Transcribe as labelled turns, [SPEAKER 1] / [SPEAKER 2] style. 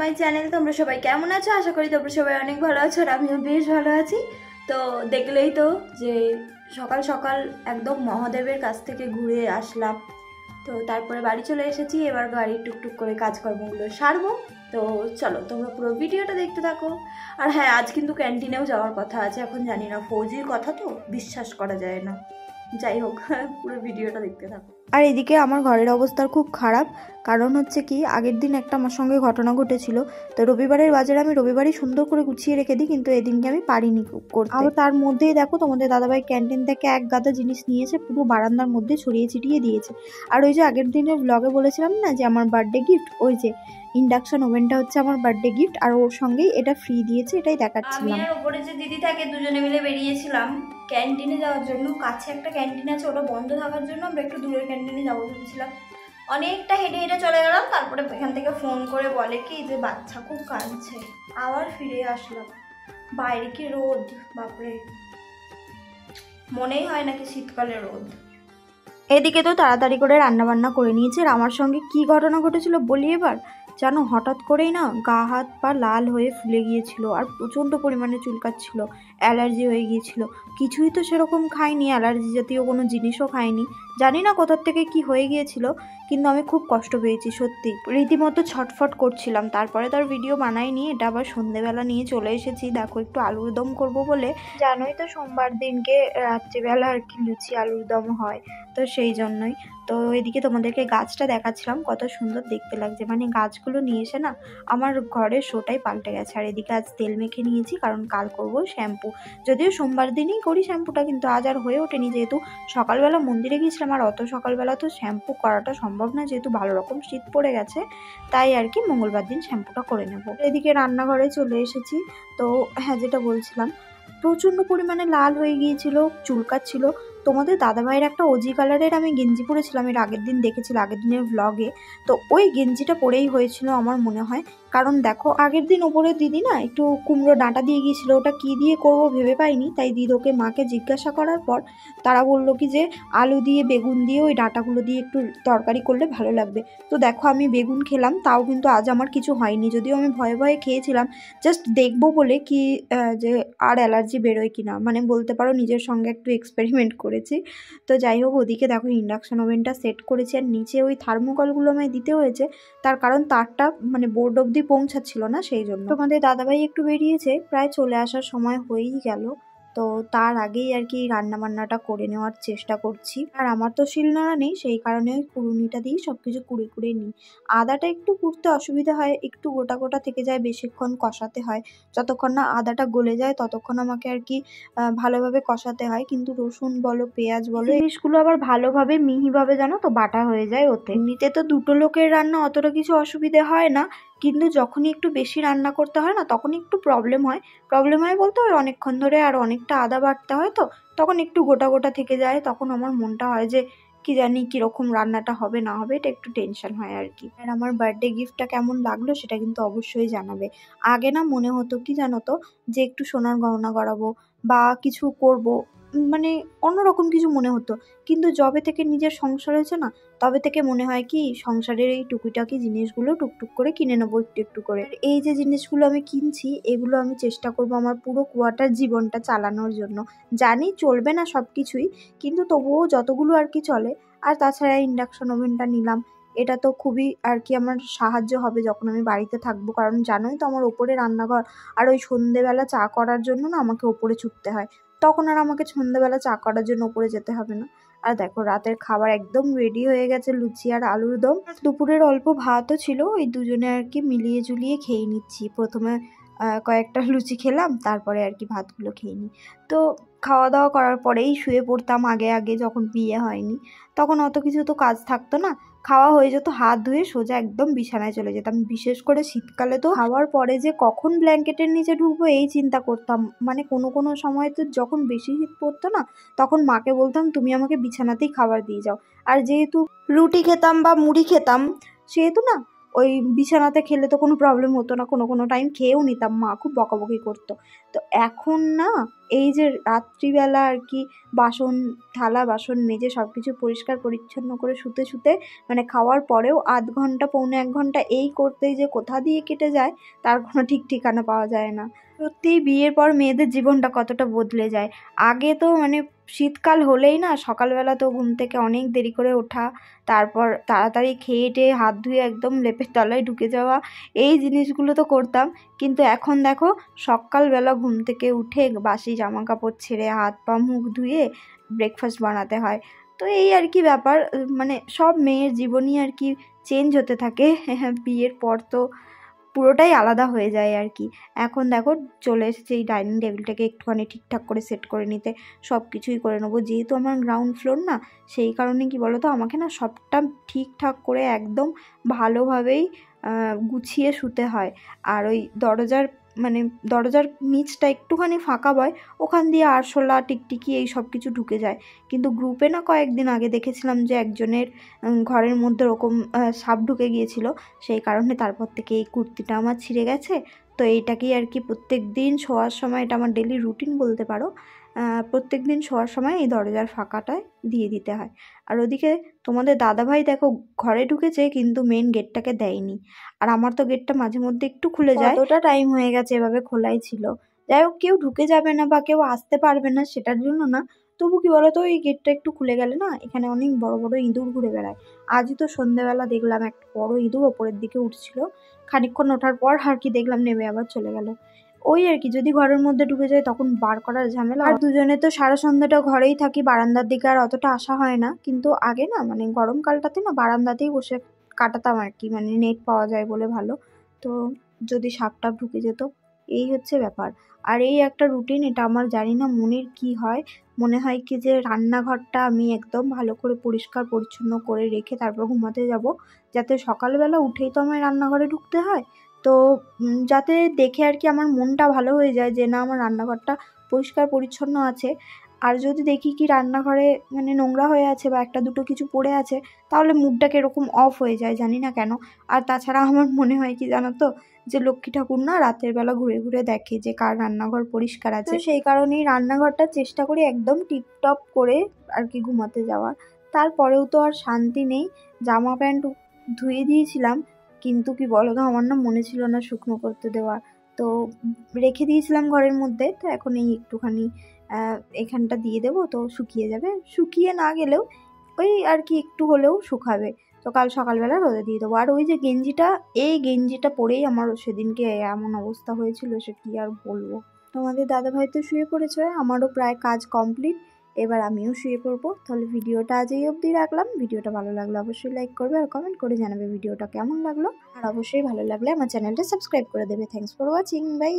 [SPEAKER 1] My channel. তোমরা সবাই কেমন আছো? আশা করি তোমরা সবাই অনেক ভালো আছো আর আমিও বেশ ভালো আছি। তো দেখলেই তো যে সকাল সকাল একদম মহাদেবের কাছ থেকে ঘুরে আসলাম। তো তারপরে বাড়ি চলে এসেছি, এবার বাড়ির টুকটুক করে কাজকর্মগুলো সারবো। তো চলো তোমরা পুরো ভিডিওটা দেখতে থাকো। আর হ্যাঁ, আজ কিন্তু ক্যান্টিনেও যাওয়ার কথা আছে। এখন জানি না, ফৌজির কথা তো বিশ্বাস করা যায় না। যাই হোক, পুরো ভিডিওটা দেখতে থাকো। আর এদিকে আমার ঘরের অবস্থা খুব খারাপ, কারণ হচ্ছে কি, আগের দিন একটা আমার সঙ্গে ঘটনা ঘটেছিল। তো রবিবারের বাজারে আমি রবিবারই সুন্দর করে গুছিয়ে রেখে দিই, কিন্তু এদিনকে আমি পারিনি করতে। আর তার মধ্যেই দেখো, তোমাদের দাদাভাই ক্যান্টিন থেকে এক গাদা জিনিস নিয়েছে, পুরো বারান্দার মধ্যে ছড়িয়ে ছিটিয়ে দিয়েছে। আর ওই যে আগের দিনের ব্লগে বলেছিলাম না যে আমার বার্থডে গিফট, ওই যে ইন্ডাকশন ওভেনটা হচ্ছে আমার বার্থডে গিফট, আর ওর সঙ্গেই এটা ফ্রি দিয়েছে, এটাই দেখাচ্ছিলাম। আমি আর ওপরে যে দিদি থাকে দুজনে মিলে বেরিয়েছিলাম ক্যান্টিনে যাওয়ার জন্য। কাছে একটা ক্যান্টিন আছে, ওটা বন্ধ থাকার জন্য আমরা একটু দূরের ক্যান্টিনে যাবো ভেবেছিলাম। অনেকটা হেঁটে হেঁটে চলে গেলাম, তারপরে এখান থেকে ফোন করে বলে কি যে বাচ্চা খুব কাঁদছে। আবার ফিরে আসলাম। বাইরে কি রোদ, বাপরে, মনেই হয় নাকি শীতকালে রোদ। এদিকে তো তাড়াতাড়ি করে রান্না বান্না করে নিয়েছে। আর আমার সঙ্গে কি ঘটনা ঘটেছিল বলি এবার। জানো, হঠাৎ করেই না গা হাত পা লাল হয়ে ফুলে গিয়েছিল, আর প্রচণ্ড পরিমাণে চুলকাচ্ছিল, অ্যালার্জি হয়ে গিয়েছিল। কিছুই তো সেরকম খাইনি, অ্যালার্জি জাতীয় কোনো জিনিসও খাইনি। জানি না কোথার থেকে কি হয়ে গিয়েছিল, কিন্তু আমি খুব কষ্ট পেয়েছি সত্যি, রীতিমতো ছটফট করছিলাম। তারপরে তার ভিডিও বানাইনি, এটা আবার সন্ধেবেলা নিয়ে চলে এসেছি। দেখো, একটু আলুর দম করবো বলে। জানোই তো সোমবার দিনকে রাত্রিবেলা আর কি লুচি আলুর দম হয়, তো সেই জন্যই। তো এদিকে তোমাদেরকে গাছটা দেখাচ্ছিলাম, কত সুন্দর দেখতে লাগছে। মানে গাছগুলো নিয়ে এসে না আমার ঘরের শোটাই পাল্টে গেছে। আর এদিকে আজ তেল মেখে নিয়েছি, কারণ কাল করবো শ্যাম্পু। যদিও সোমবার দিনই করি শ্যাম্পুটা, কিন্তু আজ আর হয়ে ওঠেনি, যেহেতু সকালবেলা মন্দিরে গিয়েছিলাম। আর অত সকালবেলা তো শ্যাম্পু করাটা সম্ভব না, যেহেতু ভালো রকম শীত পড়ে গেছে। তাই আর কি মঙ্গলবার দিন শ্যাম্পুটা করে নেব। এদিকে রান্নাঘরে চলে এসেছি। তো হ্যাঁ, যেটা বলছিলাম, প্রচণ্ড পরিমাণে লাল হয়ে গিয়েছিল, চুলকাচ্ছিল। তোমাদের দাদাভাইয়ের একটা ওজি কালারের আমি গেঞ্জি পরেছিলাম, এর আগের দিন দেখেছিল, আগের দিনের ব্লগে। তো ওই গেঞ্জিটা পরেই হয়েছিল আমার মনে হয়। কারণ দেখো, আগের দিন ওপরে দিদি না একটু কুমড়ো ডাঁটা দিয়ে গিয়েছিল, ওটা কি দিয়ে করব ভেবে পাইনি। তাই দিদোকে মাকে জিজ্ঞাসা করার পর তারা বললো কি যে আলু দিয়ে বেগুন দিয়ে ওই ডাঁটাগুলো দিয়ে একটু তরকারি করলে ভালো লাগবে। তো দেখো, আমি বেগুন খেলাম, তাও কিন্তু আজ আমার কিছু হয়নি। যদিও আমি ভয়ে ভয়ে খেয়েছিলাম, জাস্ট দেখবো বলে কি যে আর অ্যালার্জি বেরোয় কিনা, মানে বলতে পারো নিজের সঙ্গে একটু এক্সপেরিমেন্ট করেছি। তো যাই হোক, ওদিকে দেখো ইন্ডাকশন ওভেনটা সেট করেছি, আর নিচে ওই থার্মোকলগুলো আমায় দিতে হয়েছে, তার কারণ তারটা মানে বোর্ড অব্দি পৌঁছাচ্ছিল না, সেই জন্য। তোমাদের দাদাভাই একটু বেরিয়েছে, প্রায় চলে আসার সময় হয়েই গেল। তো তার আগেই আর কি রান্না বান্নাটা করে নেওয়ার চেষ্টা করছি। আর আমার তো শিলনোড়া নেই, সেই কারণে ওই কুড়ুনিটা দিয়েই সব কিছু কুড়ে কুড়ে নিই। আদাটা একটু কুড়তে অসুবিধা হয়, একটু গোটা গোটা থেকে যায়, বেশিক্ষণ কষাতে হয়। যতক্ষণ না আদাটা গলে যায় ততক্ষণ আমাকে আর কি ভালোভাবে কষাতে হয়। কিন্তু রসুন বলো, পেঁয়াজ বলো, জিনিসগুলো আবার ভালোভাবে মিহিভাবে জানো তো বাটা হয়ে যায় ওতে। এমনিতে তো দুটো লোকের রান্না অতটা কিছু অসুবিধে হয় না, কিন্তু যখনই একটু বেশি রান্না করতে হয় না, তখন একটু প্রবলেম হয়। বলতে হয় অনেকক্ষণ ধরে আর অনেকটা আদা বাটতে হয়, তো তখন একটু গোটা গোটা থেকে যায়। তখন আমার মনটা হয় যে কি জানি কিরকম রান্নাটা হবে না হবে, এটা একটু টেনশন হয় আর কি। আর আমার বার্থডে গিফটটা কেমন লাগলো সেটা কিন্তু অবশ্যই জানাবে। আগে না মনে হতো কি জানো তো, যে একটু সোনার গহনা গড়াবো বা কিছু করব, মানে অন্যরকম কিছু মনে হতো। কিন্তু যবে থেকে নিজের সংসার হয়েছে না, তবে থেকে মনে হয় কি সংসারের এই টুকিটাকি জিনিসগুলো টুকটুক করে কিনে নেবো একটু একটু করে। এই যে জিনিসগুলো আমি কিনছি, এগুলো আমি চেষ্টা করবো আমার পুরো কোয়ার্টার জীবনটা চালানোর জন্য। জানি চলবে না সব কিছুই, কিন্তু তবুও যতগুলো আর কি চলে। আর তাছাড়া ইন্ডাকশন ওভেনটা নিলাম, এটা তো খুবই আর কি আমার সাহায্য হবে যখন আমি বাড়িতে থাকবো। কারণ জানোই তো আমার ওপরে রান্নাঘর, আর ওই সন্ধেবেলা চা করার জন্য না আমাকে ওপরে ছুটতে হয়। তখন আর আমাকে সন্ধেবেলা চা করার জন্য ওপরে যেতে হবে না। আর দেখো, রাতের খাবার একদম রেডি হয়ে গেছে, লুচি আর আলুর দম। দুপুরের অল্প ভাতও ছিল, ওই দুজনে আর কি মিলিয়ে ঝুলিয়ে খেয়ে নিচ্ছি। প্রথমে কয়েকটা লুচি খেলাম, তারপরে আর কি ভাতগুলো খেয়ে নিই। তো খাওয়া দাওয়া করার পরেই শুয়ে পড়তাম। আগে আগে যখন বিয়ে হয়নি, তখন অত কিছু তো কাজ থাকতো না, খাওয়া হয়ে যেত, হাত ধুয়ে সোজা একদম বিছানায় চলে যেতাম। বিশেষ করে শীতকালে তো খাওয়ার পরে যে কখন ব্ল্যাঙ্কেটের নিচে ঢুকবো এই চিন্তা করতাম। মানে কোনো কোনো সময় তো যখন বেশি শীত পড়তো না, তখন মাকে বলতাম তুমি আমাকে বিছানাতেই খাবার দিয়ে যাও। আর যেহেতু রুটি খেতাম বা মুড়ি খেতাম, সেহেতু না ওই বিছানাতে খেলে তো কোনো প্রবলেম হতো না, কোনো কোনো টাইম খেয়েও নিতাম, মা খুব বকাবকি করতো। তো এখন না এই যে রাত্রিবেলা আর কি বাসন থালা বাসন মেজে সব কিছু পরিষ্কার পরিচ্ছন্ন করে শুতে শুতে মানে খাওয়ার পরেও আধ ঘন্টা পৌনে 1 ঘন্টা এই করতেই যে কোথা দিয়ে কেটে যায় তার কোনো ঠিক ঠিকানা পাওয়া যায় না। সত্যিই বিয়ের পর মেয়েদের জীবনটা কতটা বদলে যায়। আগে তো মানে শীতকাল হলেই না সকালবেলা তো ঘুম থেকে অনেক দেরি করে ওঠা, তারপর তাড়াতাড়ি খেয়ে টেয়ে হাত ধুয়ে একদম লেপের তলায় ঢুকে যাওয়া, এই জিনিসগুলো তো করতাম। কিন্তু এখন দেখো সকালবেলা ঘুম থেকে উঠে বাসি জামা কাপড় ছেড়ে হাত পা মুখ ধুয়ে ব্রেকফাস্ট বানাতে হয়। তো এই আর কি ব্যাপার, মানে সব মেয়ের জীবনই আর কি চেঞ্জ হতে থাকে। বিয়ের পর তো পুরোটাই আলাদা হয়ে যায় আর কি। এখন দেখো চলে এসেছে এই ডাইনিং টেবিলটাকে একটুখানি ঠিকঠাক করে সেট করে নিতে, সব কিছুই করে নেবো। যেহেতু আমার গ্রাউন্ড ফ্লোর না, সেই কারণে কি বলো তো আমাকে না সবটা ঠিকঠাক করে একদম ভালোভাবেই গুছিয়ে শুতে হয়। আর ওই দরজার নিচটা একটুখানি ফাঁকা হয়, ওখান দিয়ে আরশোলা টিকটিকি এই সব কিছু ঢুকে যায়। কিন্তু গ্রুপে না কয়েকদিন আগে দেখেছিলাম যে একজনের ঘরের মধ্যে ওরকম সাপ ঢুকে গিয়েছিল, সেই কারণে তারপর থেকে এই কুর্তিটা আমার ছিঁড়ে গেছে। তো এইটাকেই আর কি প্রত্যেক দিন শোয়ার সময়, এটা আমার ডেলি রুটিন বলতে পারো, প্রত্যেক দিন শোয়ার সময় এই দরজার ফাঁকাটায় দিয়ে দিতে হয়। আর ওদিকে তোমাদের দাদাভাই দেখো ঘরে ঢুকেছে কিন্তু মেন গেটটাকে দেয়নি। আর আমার তো গেটটা মাঝে মধ্যে একটু খুলে যায়, কতটা টাইম হয়ে গেছে এভাবে খোলাই ছিল। যাই হোক, কেউ ঢুকে যাবে না বা কেউ আসতে পারবে না সেটার জন্য না, তবু কি বলতো এই গেটটা একটু খুলে গেলে না এখানে অনেক বড় বড় ইঁদুর ঘুরে বেড়ায়। আজই তো সন্ধ্যেবেলা দেখলাম একটা বড় ইঁদুর ওপরের দিকে উঠছিল, খানিকক্ষণ ওঠার পর আর কি দেখলাম নেমে আবার চলে গেল। ওই আর কি, যদি ঘরের মধ্যে ঢুকে যায় তখন বার করার ঝামেলা। আর দুজনে তো সারা সন্ধ্যাটা ঘরেই থাকি, বারান্দার দিকে আর অতটা আসা হয় না। কিন্তু আগে না মানে গরমকালটাতে না বারান্দাতেই বসে কাটাতাম আর কি, মানে নেট পাওয়া যায় বলে ভালো। তো যদি সাপ টাপ ঢুকে যেত, এই হচ্ছে ব্যাপার। আর এই একটা রুটিন, এটা আমার জানি না মনের কি হয়, মনে হয় কি যে রান্নাঘরটা আমি একদম ভালো করে পরিষ্কার পরিচ্ছন্ন করে রেখে তারপর ঘুমাতে যাব, যাতে সকালবেলা উঠেই তো আমার রান্নাঘরে ঢুকতে হয়। তো যাতে দেখে আর কি আমার মনটা ভালো হয়ে যায় যে না আমার রান্নাঘরটা পরিষ্কার পরিচ্ছন্ন আছে। আর যদি দেখি কি রান্নাঘরে মানে নোংরা হয়ে আছে বা একটা দুটো কিছু পড়ে আছে, তাহলে মুডটাকে এরকম অফ হয়ে যায়, জানি না কেন। আর তাছাড়া আমার মনে হয় কি জানো তো, যে লক্ষ্মী ঠাকুর না রাতের বেলা ঘুরে ঘুরে দেখে যে কার রান্নাঘর পরিষ্কার আছে। সেই কারণেই রান্নাঘরটা চেষ্টা করি একদম টিপটপ করে আর কি ঘুমাতে যাওয়ার। তারপরেও তো আর শান্তি নেই। জামা প্যান্ট ধুয়ে দিয়েছিলাম, কিন্তু কি বলো তো আমার না মনে ছিল না শুকনো করতে দেওয়ার, তো রেখে দিয়েছিলাম ঘরের মধ্যে। তো এখন এই একটুখানি এখানটা দিয়ে দেবো, তো শুকিয়ে যাবে। শুকিয়ে না গেলেও ওই আর কি একটু হলেও শুকাবে, তো কাল সকালবেলা রোদে দিয়ে দেবো। আর ওই যে গেঞ্জিটা, এই গেঞ্জিটা পরেই আমার সেদিনকে এমন অবস্থা হয়েছিল, সে কি আর বলবো। তোমাদের দাদাভাই তো শুয়ে পড়েছে, আমারও প্রায় কাজ কমপ্লিট, এবার আমিও শুয়ে পড়বো। তাহলে ভিডিওটা আজ এই অবধি রাখলাম। ভিডিওটা ভালো লাগলে অবশ্যই লাইক করবে আর কমেন্ট করে জানাবে ভিডিওটা কেমন লাগলো। আর অবশ্যই ভালো লাগলে আমার চ্যানেলটা সাবস্ক্রাইব করে দেবে। Thanks for watching, by.